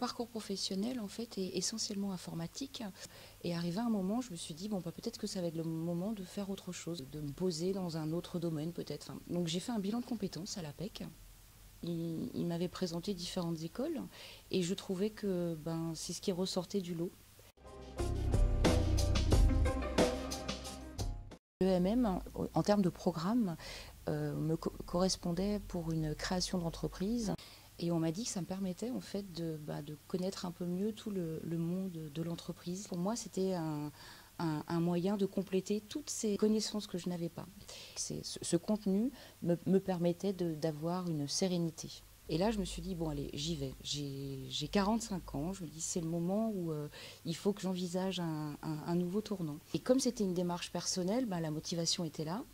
parcours professionnel, en fait, est essentiellement informatique. Et arrivé à un moment, je me suis dit, bon, bah, peut-être que ça va être le moment de faire autre chose, de me poser dans un autre domaine, peut-être. Enfin, donc, j'ai fait un bilan de compétences à l'APEC. Il m'avait présenté différentes écoles et je trouvais que c'est ce qui ressortait du lot. L'EMM, en termes de programme, me correspondait pour une création d'entreprise. Et on m'a dit que ça me permettait en fait de connaître un peu mieux tout le monde de l'entreprise. Pour moi, c'était un moyen de compléter toutes ces connaissances que je n'avais pas. Ce contenu me permettait d'avoir une sérénité. Et là, je me suis dit, bon, allez, j'y vais. J'ai 45 ans, je me dis, c'est le moment où il faut que j'envisage un nouveau tournant. Et comme c'était une démarche personnelle, la motivation était là.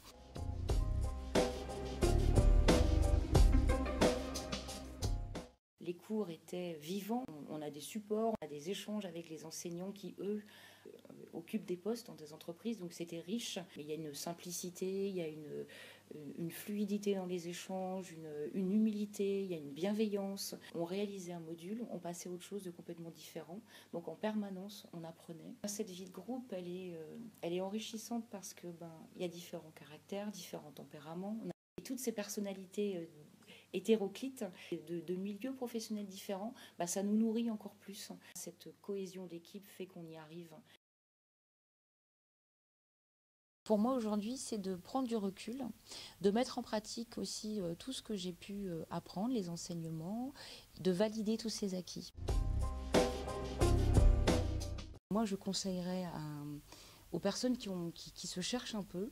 Les cours étaient vivants, on a des supports, on a des échanges avec les enseignants qui, eux, occupent des postes dans des entreprises, donc c'était riche. Mais il y a une simplicité, il y a une fluidité dans les échanges, une humilité, il y a une bienveillance. On réalisait un module, on passait à autre chose de complètement différent, donc en permanence on apprenait. Cette vie de groupe, elle est enrichissante parce que il y a différents caractères, différents tempéraments. Et toutes ces personnalités hétéroclites, de milieux professionnels différents, ça nous nourrit encore plus. Cette cohésion d'équipe fait qu'on y arrive. Pour moi aujourd'hui, c'est de prendre du recul, de mettre en pratique aussi tout ce que j'ai pu apprendre, les enseignements, de valider tous ces acquis. Moi, je conseillerais aux personnes qui se cherchent un peu,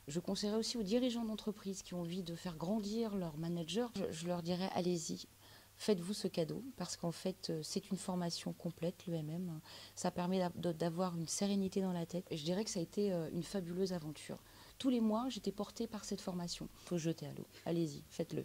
je conseillerais aussi aux dirigeants d'entreprise qui ont envie de faire grandir leur manager, je leur dirais allez-y, faites-vous ce cadeau, parce qu'en fait, c'est une formation complète, l'EMM. Ça permet d'avoir une sérénité dans la tête. Et je dirais que ça a été une fabuleuse aventure. Tous les mois, j'étais portée par cette formation. Il faut se jeter à l'eau. Allez-y, faites-le.